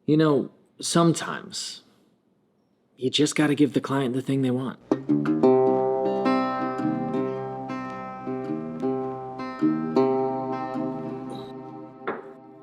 You know, sometimes you just got to give the client the thing they want.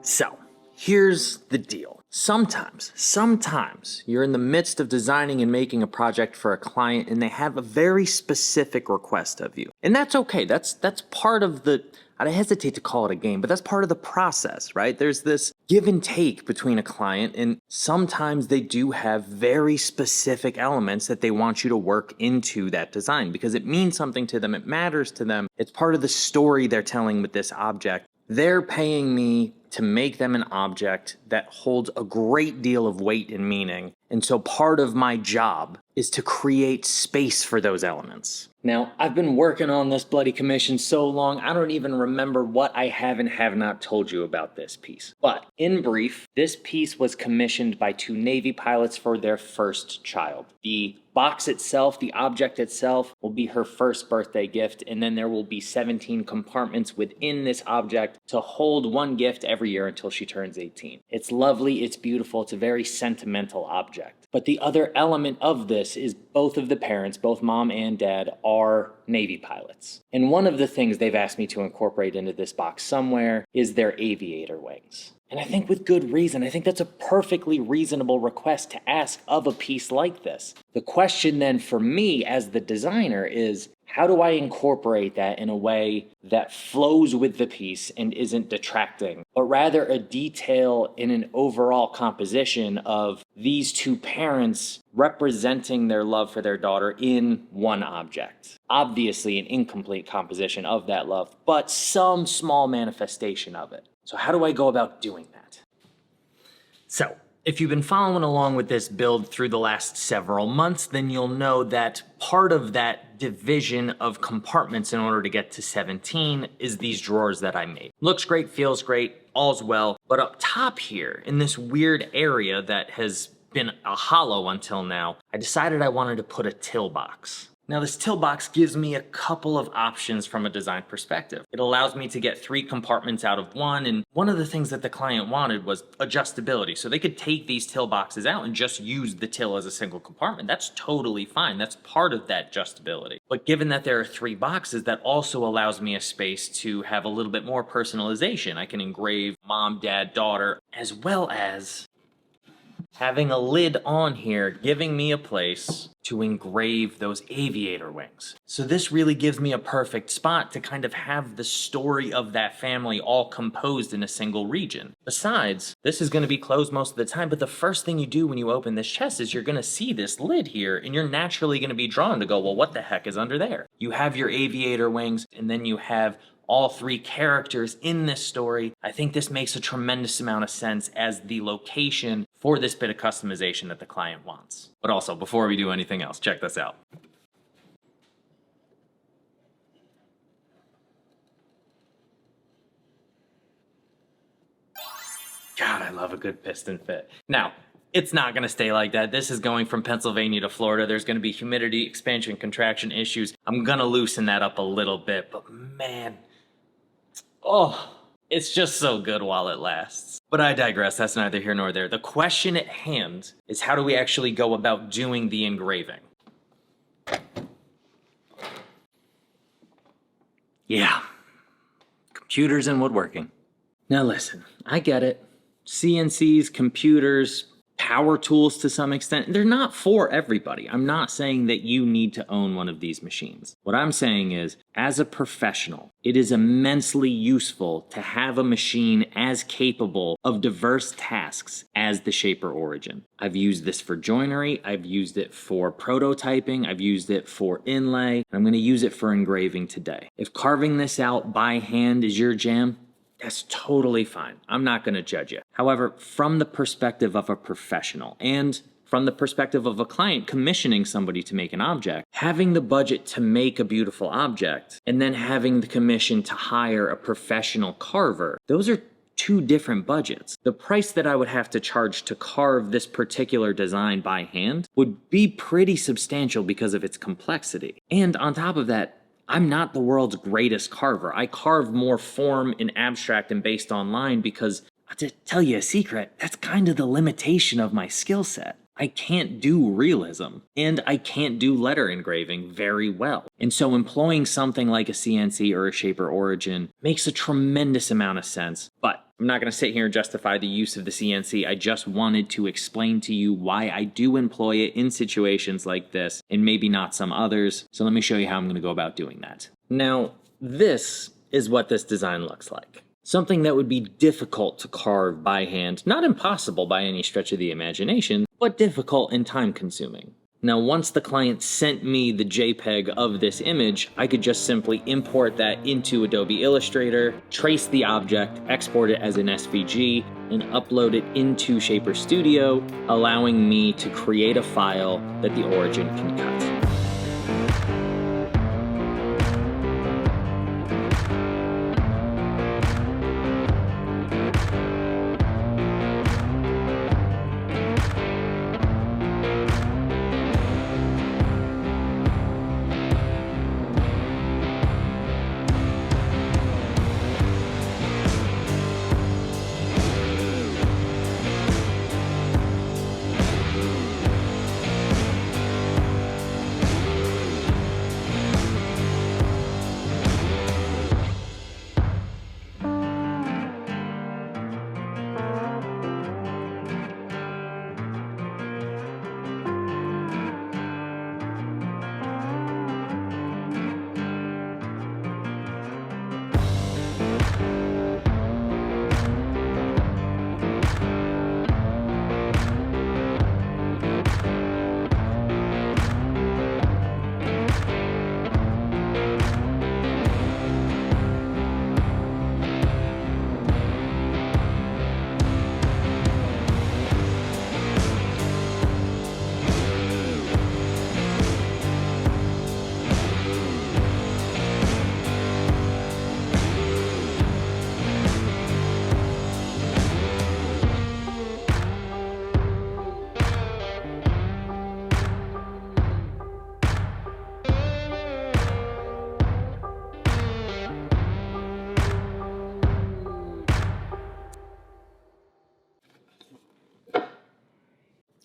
So, here's the deal. Sometimes you're in the midst of designing and making a project for a client and they have a very specific request of you. And that's okay. That's part of the, I hesitate to call it a game, but that's part of the process, right? There's this give and take between a client, and sometimes they do have very specific elements that they want you to work into that design because it means something to them, it matters to them, it's part of the story they're telling with this object. They're paying me to make them an object that holds a great deal of weight and meaning. And so part of my job is to create space for those elements. Now, I've been working on this bloody commission so long, I don't even remember what I have and have not told you about this piece. But in brief, this piece was commissioned by 2 Navy pilots for their first child. The box itself, the object itself, will be her first birthday gift, and then there will be 17 compartments within this object to hold one gift every year until she turns 18. It's lovely, it's beautiful, it's a very sentimental object. But the other element of this is both of the parents, both mom and dad, are Navy pilots. And one of the things they've asked me to incorporate into this box somewhere is their aviator wings. And I think with good reason. I think that's a perfectly reasonable request to ask of a piece like this. The question then for me as the designer is, how do I incorporate that in a way that flows with the piece and isn't detracting, but rather a detail in an overall composition of these 2 parents representing their love for their daughter in one object. Obviously an incomplete composition of that love, but some small manifestation of it. So how do I go about doing that? So, if you've been following along with this build through the last several months, then you'll know that part of that division of compartments in order to get to 17 is these drawers that I made. Looks great, feels great, all's well, but up top here in this weird area that has been a hollow until now, I decided I wanted to put a till box. Now this till box gives me a couple of options from a design perspective. It allows me to get 3 compartments out of one, and one of the things that the client wanted was adjustability. So they could take these till boxes out and just use the till as a single compartment. That's totally fine. That's part of that adjustability. But given that there are 3 boxes, that also allows me a space to have a little bit more personalization. I can engrave mom, dad, daughter, as well as having a lid on here, giving me a place to engrave those aviator wings. So this really gives me a perfect spot to kind of have the story of that family all composed in a single region. Besides, this is gonna be closed most of the time, but the first thing you do when you open this chest is you're gonna see this lid here, and you're naturally gonna be drawn to go, well, what the heck is under there? You have your aviator wings, and then you have all 3 characters in this story. I think this makes a tremendous amount of sense as the location for this bit of customization that the client wants. But also, before we do anything else, check this out. God, I love a good piston fit. Now, it's not gonna stay like that. This is going from Pennsylvania to Florida. There's gonna be humidity, expansion, contraction issues. I'm gonna loosen that up a little bit, but man, oh, it's just so good while it lasts. But I digress, that's neither here nor there. The question at hand is, how do we actually go about doing the engraving? Yeah, computers and woodworking. Now listen, I get it. CNCs, computers, power tools to some extent, they're not for everybody. I'm not saying that you need to own one of these machines. What I'm saying is, as a professional, it is immensely useful to have a machine as capable of diverse tasks as the Shaper Origin. I've used this for joinery, I've used it for prototyping, I've used it for inlay, and I'm gonna use it for engraving today. If carving this out by hand is your jam, that's totally fine. I'm not gonna judge you. However, from the perspective of a professional and from the perspective of a client commissioning somebody to make an object, having the budget to make a beautiful object and then having the commission to hire a professional carver, those are 2 different budgets. The price that I would have to charge to carve this particular design by hand would be pretty substantial because of its complexity. And on top of that, I'm not the world's greatest carver. I carve more form in abstract and based on line because To tell you a secret, that's kind of the limitation of my skill set. I can't do realism, and I can't do letter engraving very well. And so employing something like a CNC or a Shaper Origin makes a tremendous amount of sense. But I'm not going to sit here and justify the use of the CNC. I just wanted to explain to you why I do employ it in situations like this, and maybe not some others. So let me show you how I'm going to go about doing that. Now, this is what this design looks like. Something that would be difficult to carve by hand, not impossible by any stretch of the imagination, but difficult and time consuming. Now, once the client sent me the JPEG of this image, I could just simply import that into Adobe Illustrator, trace the object, export it as an SVG, and upload it into Shaper Studio, allowing me to create a file that the Origin can cut.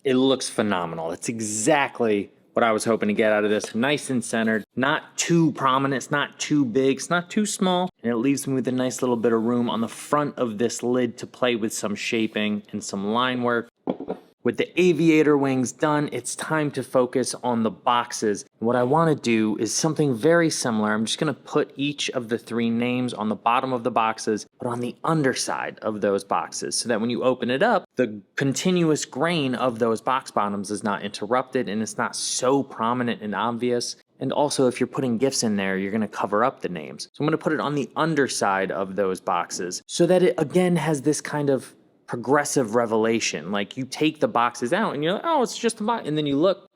It looks phenomenal. It's exactly what I was hoping to get out of this. Nice and centered, not too prominent, it's not too big, it's not too small. And it leaves me with a nice little bit of room on the front of this lid to play with some shaping and some line work. With the aviator wings done, it's time to focus on the boxes. What I want to do is something very similar. I'm just going to put each of the 3 names on the bottom of the boxes, but on the underside of those boxes, so that when you open it up, the continuous grain of those box bottoms is not interrupted and it's not so prominent and obvious. And also, if you're putting GIFs in there, you're going to cover up the names. So I'm going to put it on the underside of those boxes so that it again has this kind of progressive revelation. Like you take the boxes out and you're like, oh, it's just a box. And then you look.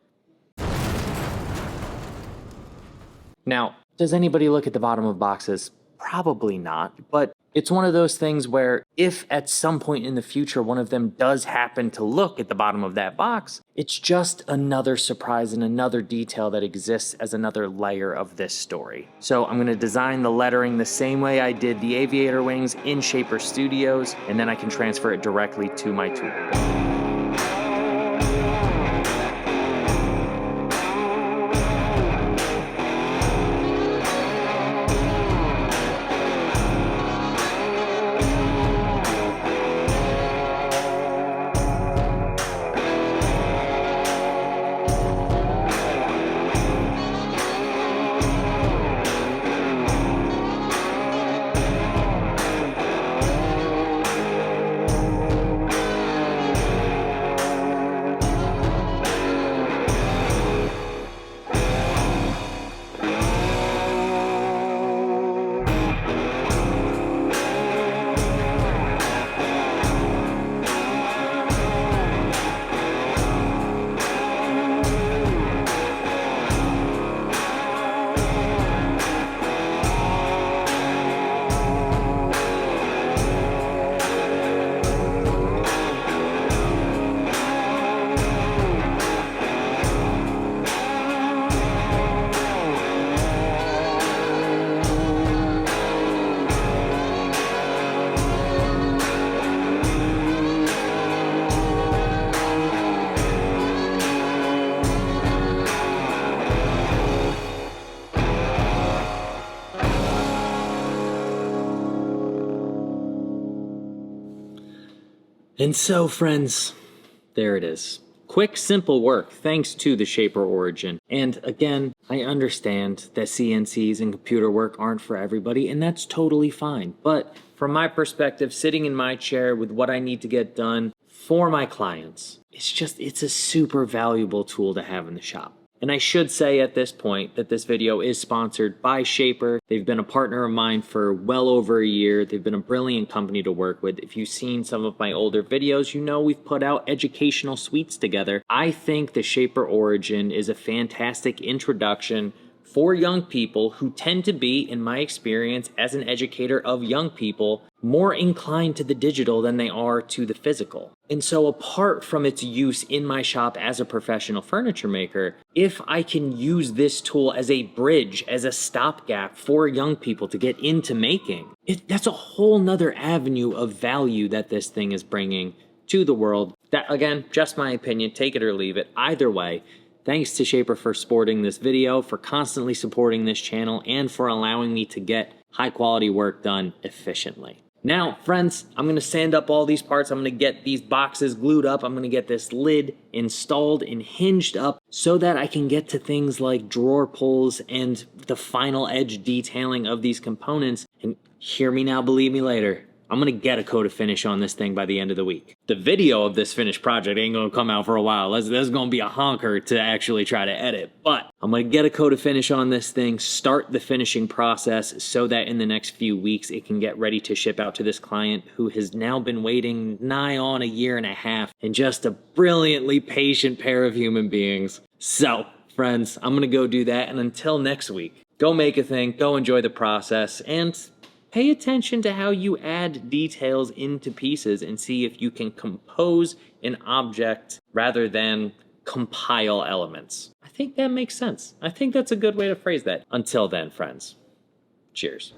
Now, does anybody look at the bottom of boxes? Probably not. But it's one of those things where if at some point in the future one of them does happen to look at the bottom of that box, it's just another surprise and another detail that exists as another layer of this story. So I'm going to design the lettering the same way I did the aviator wings in Shaper Studios, and then I can transfer it directly to my tool. And so, friends, there it is. Quick, simple work thanks to the Shaper Origin. And again, I understand that CNCs and computer work aren't for everybody, and that's totally fine. But from my perspective, sitting in my chair with what I need to get done for my clients, it's a super valuable tool to have in the shop. And I should say at this point that this video is sponsored by Shaper. They've been a partner of mine for well over a year. They've been a brilliant company to work with. If you've seen some of my older videos, you know we've put out educational suites together. I think the Shaper Origin is a fantastic introduction for young people who tend to be, in my experience as an educator of young people, more inclined to the digital than they are to the physical. And so apart from its use in my shop as a professional furniture maker, if I can use this tool as a bridge, as a stopgap for young people to get into making, that's a whole nother avenue of value that this thing is bringing to the world. That, again, just my opinion, take it or leave it. Either way, thanks to Shaper for supporting this video, for constantly supporting this channel, and for allowing me to get high quality work done efficiently. Now, friends, I'm going to sand up all these parts. I'm going to get these boxes glued up. I'm going to get this lid installed and hinged up so that I can get to things like drawer pulls and the final edge detailing of these components. And hear me now, believe me later, I'm going to get a coat of finish on this thing by the end of the week. The video of this finished project ain't going to come out for a while. There's going to be a honker to actually try to edit. But I'm going to get a coat of finish on this thing, start the finishing process so that in the next few weeks it can get ready to ship out to this client who has now been waiting nigh on a year and a half, and just a brilliantly patient pair of human beings. So, friends, I'm going to go do that. And until next week, go make a thing, go enjoy the process, and pay attention to how you add details into pieces and see if you can compose an object rather than compile elements. I think that makes sense. I think that's a good way to phrase that. Until then, friends, cheers.